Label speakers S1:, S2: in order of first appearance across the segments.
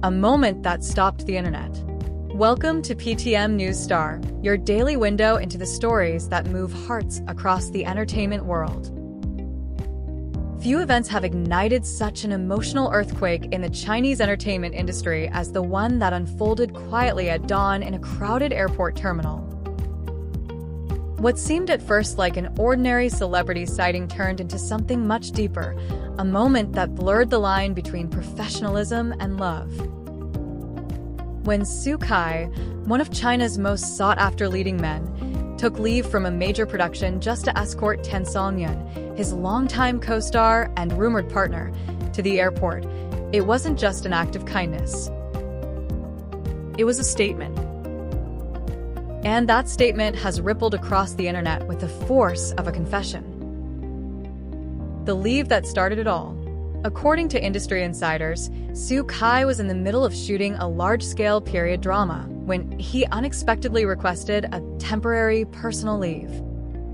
S1: a moment that stopped the internet. Welcome to PTM News Star, your daily window into the stories that move hearts across the entertainment world. Few events have ignited such an emotional earthquake in the Chinese entertainment industry as the one that unfolded quietly at dawn in a crowded airport terminal. What seemed at first like an ordinary celebrity sighting turned into something much deeper, a moment that blurred the line between professionalism and love. When XUKAI, one of China's most sought-after leading men, took leave from a major production just to escort TAN SONGYUN, his longtime co-star and rumored partner, to the airport, it wasn't just an act of kindness. It was a statement. And that statement has rippled across the internet with the force of a confession. The leave that started it all. According to industry insiders, XUKAI was in the middle of shooting a large-scale period drama when he unexpectedly requested a temporary personal leave.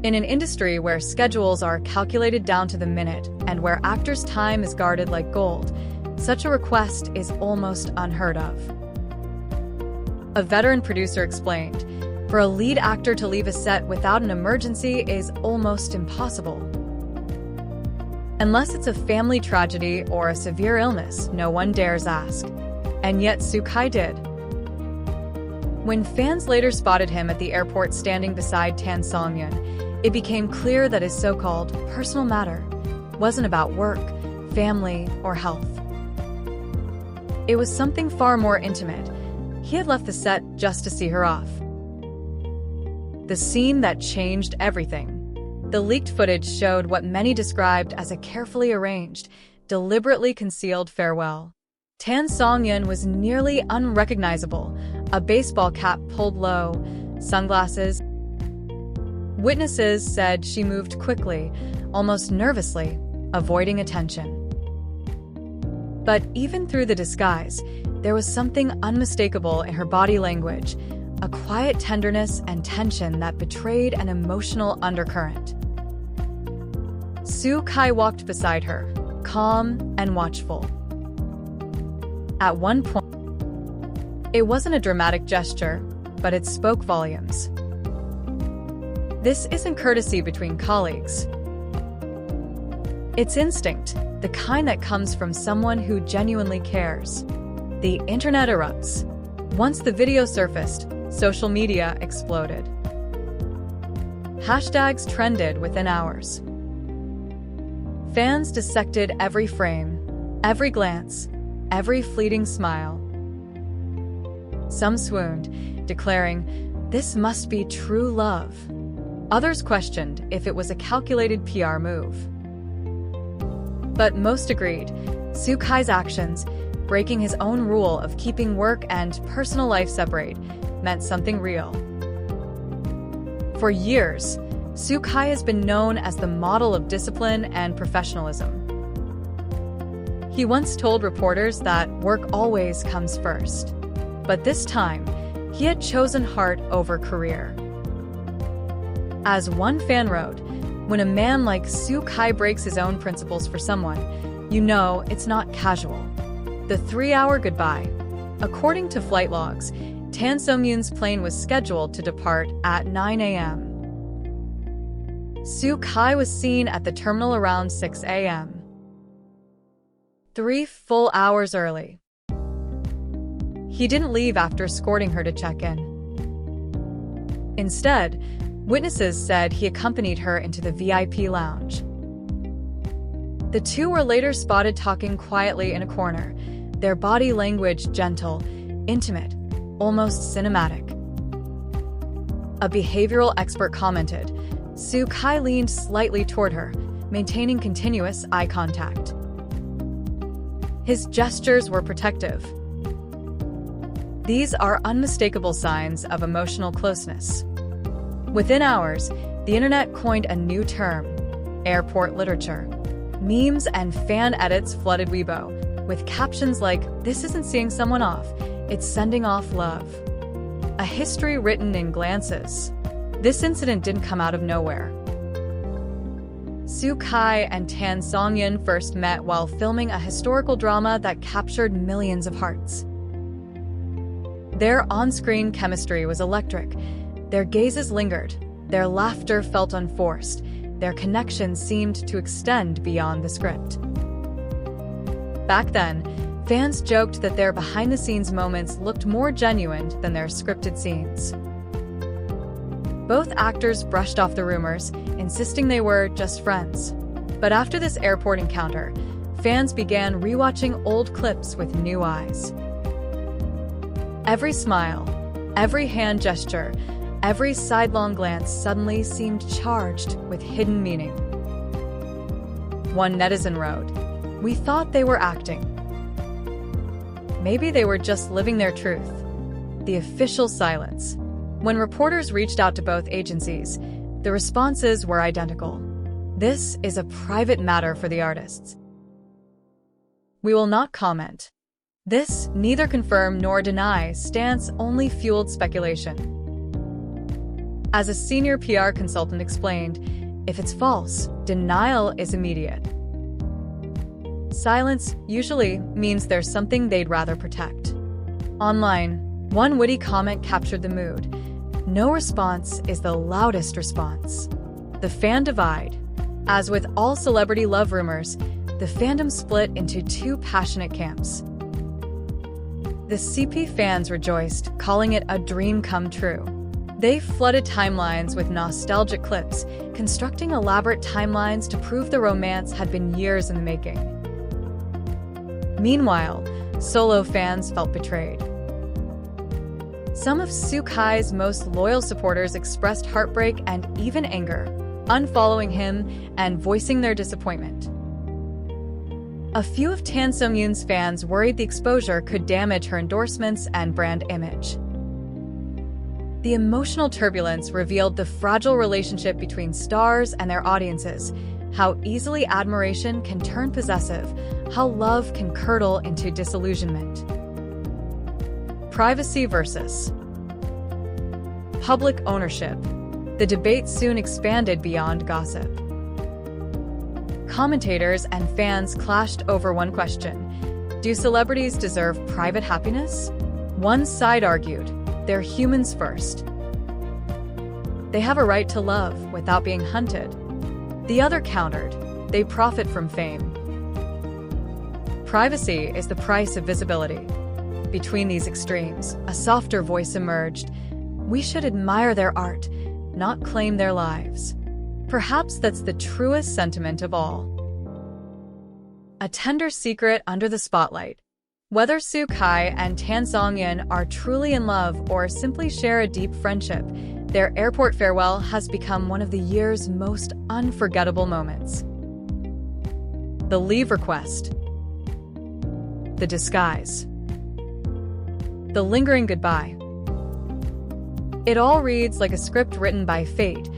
S1: In an industry where schedules are calculated down to the minute and where actors' time is guarded like gold, such a request is almost unheard of. A veteran producer explained, "For a lead actor to leave a set without an emergency is almost impossible. Unless it's a family tragedy or a severe illness, no one dares ask." And yet XUKAI did. When fans later spotted him at the airport standing beside TAN SONGYUN, it became clear that his so-called personal matter wasn't about work, family, or health. It was something far more intimate. He had left the set just to see her off. The scene that changed everything. The leaked footage showed what many described as a carefully arranged, deliberately concealed farewell. TAN SONGYUN was nearly unrecognizable, a baseball cap pulled low, sunglasses. Witnesses said she moved quickly, almost nervously, avoiding attention. But even through the disguise, there was something unmistakable in her body language, a quiet tenderness and tension that betrayed an emotional undercurrent. XUKAI walked beside her, calm and watchful. At one point, it wasn't a dramatic gesture, but it spoke volumes. This isn't courtesy between colleagues. It's instinct, the kind that comes from someone who genuinely cares. The internet erupts. Once the video surfaced, social media exploded. Hashtags trended within hours. Fans dissected every frame, every glance, every fleeting smile. Some swooned, declaring, "This must be true love." Others questioned if it was a calculated PR move. But most agreed, XUKAI's actions, breaking his own rule of keeping work and personal life separate, meant something real. For years, XUKAI has been known as the model of discipline and professionalism. He once told reporters that work always comes first. But this time, he had chosen heart over career. As one fan wrote, "When a man like XUKAI breaks his own principles for someone, you know it's not casual." The 3-hour goodbye. According to flight logs, TAN SONGYUN's plane was scheduled to depart at 9 a.m. XUKAI was seen at the terminal around 6 a.m. 3 full hours early. He didn't leave after escorting her to check in. Instead, witnesses said he accompanied her into the VIP lounge. The two were later spotted talking quietly in a corner, their body language gentle, intimate, almost cinematic. A behavioral expert commented, "XUKAI leaned slightly toward her, maintaining continuous eye contact. His gestures were protective." These are unmistakable signs of emotional closeness. Within hours, the internet coined a new term, airport literature. Memes and fan edits flooded Weibo, with captions like, "This isn't seeing someone off, it's sending off love." A history written in glances. This incident didn't come out of nowhere. XUKAI and TAN SONGYUN first met while filming a historical drama that captured millions of hearts. Their on-screen chemistry was electric. Their gazes lingered. Their laughter felt unforced. Their connection seemed to extend beyond the script. Back then, fans joked that their behind-the-scenes moments looked more genuine than their scripted scenes. Both actors brushed off the rumors, insisting they were just friends. But after this airport encounter, fans began rewatching old clips with new eyes. Every smile, every hand gesture, every sidelong glance suddenly seemed charged with hidden meaning. One netizen wrote, "We thought they were acting. Maybe they were just living their truth." The official silence. When reporters reached out to both agencies, the responses were identical. "This is a private matter for the artists. We will not comment." This neither confirm nor deny stance only fueled speculation. As a senior PR consultant explained, if it's false, denial is immediate. Silence usually means there's something they'd rather protect. Online, one witty comment captured the mood. "No response is the loudest response." The fan divide. As with all celebrity love rumors, the fandom split into two passionate camps. The CP fans rejoiced, calling it a dream come true. They flooded timelines with nostalgic clips, constructing elaborate timelines to prove the romance had been years in the making. Meanwhile, solo fans felt betrayed. Some of XUKAI's most loyal supporters expressed heartbreak and even anger, unfollowing him and voicing their disappointment. A few of TAN SONGYUN's fans worried the exposure could damage her endorsements and brand image. The emotional turbulence revealed the fragile relationship between stars and their audiences, how easily admiration can turn possessive, how love can curdle into disillusionment. Privacy versus public ownership. The debate soon expanded beyond gossip. Commentators and fans clashed over one question: do celebrities deserve private happiness? One side argued, they're humans first. They have a right to love without being hunted. The other countered, they profit from fame. Privacy is the price of visibility. Between these extremes, a softer voice emerged. We should admire their art, not claim their lives. Perhaps that's the truest sentiment of all. A tender secret under the spotlight. Whether XUKAI and TAN SONGYUN are truly in love or simply share a deep friendship, their airport farewell has become one of the year's most unforgettable moments. The leave request. The disguise. The lingering goodbye. It all reads like a script written by fate,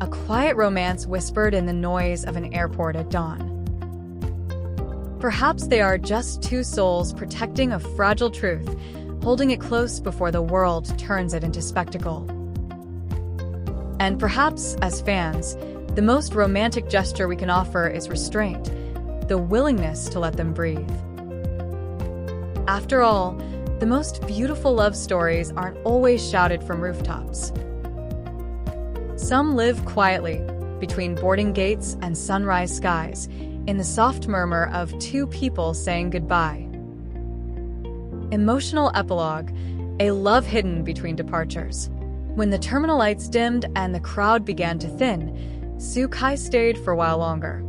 S1: a quiet romance whispered in the noise of an airport at dawn. Perhaps they are just two souls protecting a fragile truth, holding it close before the world turns it into spectacle. And perhaps, as fans, the most romantic gesture we can offer is restraint, the willingness to let them breathe. After all, the most beautiful love stories aren't always shouted from rooftops. Some live quietly, between boarding gates and sunrise skies, in the soft murmur of two people saying goodbye. Emotional epilogue, a love hidden between departures. When the terminal lights dimmed and the crowd began to thin, XUKAI stayed for a while longer.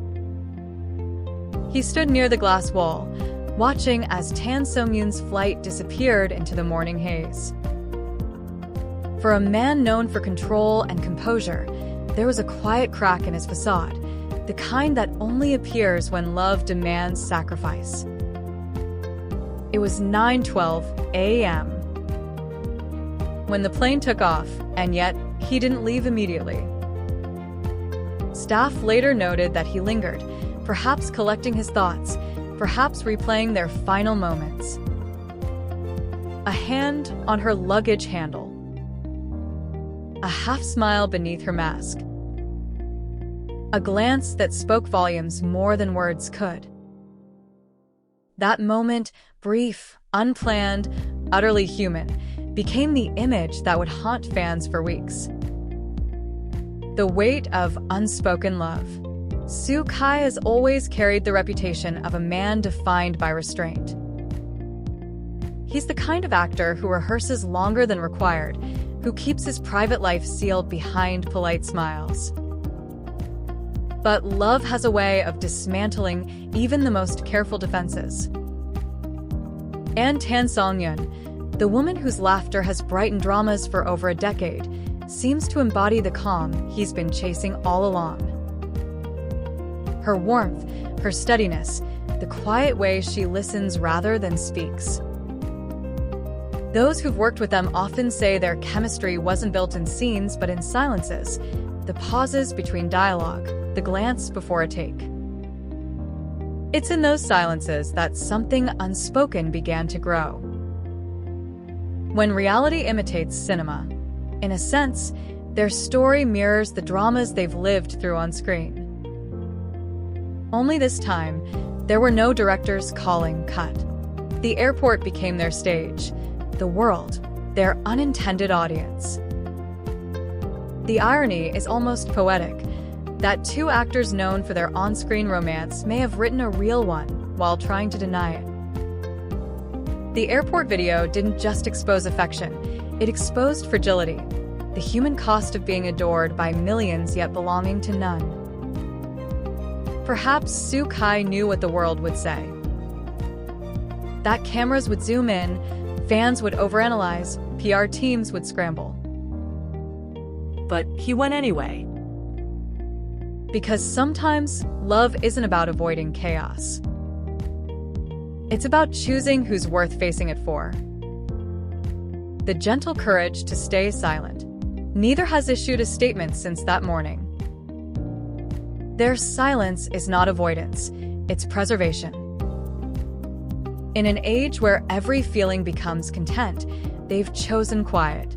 S1: He stood near the glass wall, watching as TAN SONGYUN's flight disappeared into the morning haze. For a man known for control and composure, there was a quiet crack in his facade, the kind that only appears when love demands sacrifice. It was 9:12 a.m. when the plane took off, and yet he didn't leave immediately. Staff later noted that he lingered, perhaps collecting his thoughts, perhaps replaying their final moments. A hand on her luggage handle. A half-smile beneath her mask. A glance that spoke volumes more than words could. That moment, brief, unplanned, utterly human, became the image that would haunt fans for weeks. The weight of unspoken love. XUKAI has always carried the reputation of a man defined by restraint. He's the kind of actor who rehearses longer than required, who keeps his private life sealed behind polite smiles. But love has a way of dismantling even the most careful defenses. And TAN SONGYUN, the woman whose laughter has brightened dramas for over a decade, seems to embody the calm he's been chasing all along. Her warmth, her steadiness, the quiet way she listens rather than speaks. Those who've worked with them often say their chemistry wasn't built in scenes but in silences, the pauses between dialogue, the glance before a take. It's in those silences that something unspoken began to grow. When reality imitates cinema, in a sense, their story mirrors the dramas they've lived through on screen. Only this time, there were no directors calling cut. The airport became their stage, the world, their unintended audience. The irony is almost poetic, that two actors known for their on-screen romance may have written a real one while trying to deny it. The airport video didn't just expose affection, it exposed fragility, the human cost of being adored by millions yet belonging to none. Perhaps XUKAI knew what the world would say. That cameras would zoom in, fans would overanalyze, PR teams would scramble.
S2: But he went anyway.
S1: Because sometimes love isn't about avoiding chaos. It's about choosing who's worth facing it for. The gentle courage to stay silent. Neither has issued a statement since that morning. Their silence is not avoidance, it's preservation. In an age where every feeling becomes content, they've chosen quiet.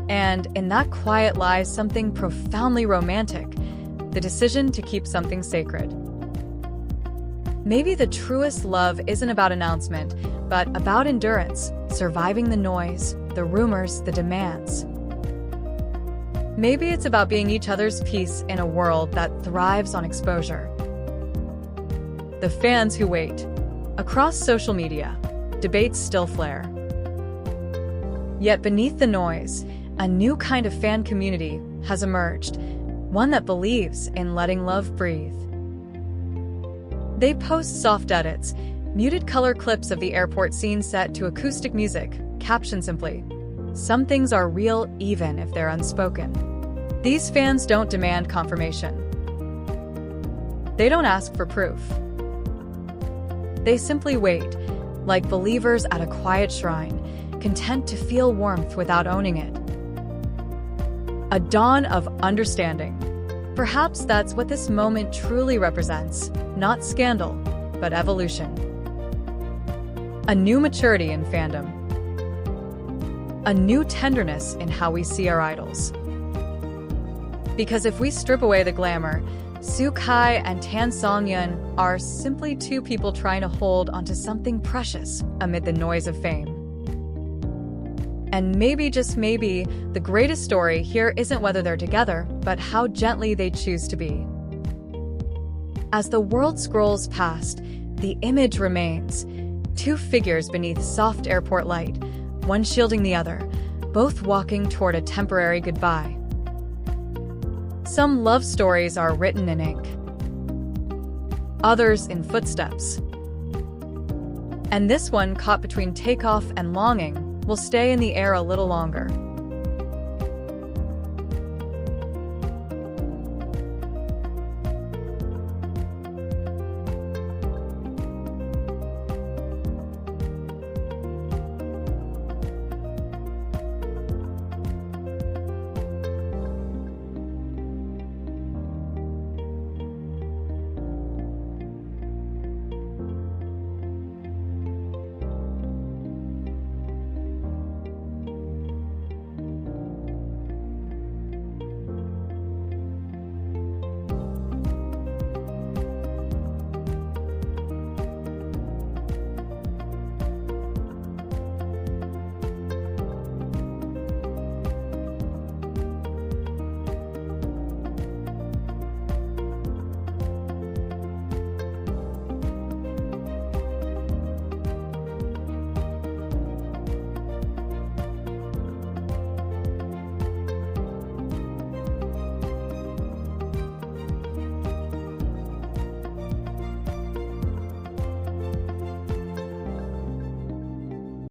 S1: And in that quiet lies something profoundly romantic, the decision to keep something sacred. Maybe the truest love isn't about announcement, but about endurance, surviving the noise, the rumors, the demands. Maybe it's about being each other's piece in a world that thrives on exposure. The fans who wait. Across social media, debates still flare. Yet beneath the noise, a new kind of fan community has emerged, one that believes in letting love breathe. They post soft edits, muted color clips of the airport scene set to acoustic music, captioned simply, "Some things are real even if they're unspoken." These fans don't demand confirmation. They don't ask for proof. They simply wait, like believers at a quiet shrine, content to feel warmth without owning it. A dawn of understanding. Perhaps that's what this moment truly represents, not scandal, but evolution. A new maturity in fandom. A new tenderness in how we see our idols. Because if we strip away the glamour, XUKAI and TAN SONGYUN are simply two people trying to hold onto something precious amid the noise of fame. And maybe, just maybe, the greatest story here isn't whether they're together, but how gently they choose to be. As the world scrolls past, the image remains. Two figures beneath soft airport light, one shielding the other, both walking toward a temporary goodbye. Some love stories are written in ink, others in footsteps. And this one, caught between takeoff and longing, will stay in the air a little longer.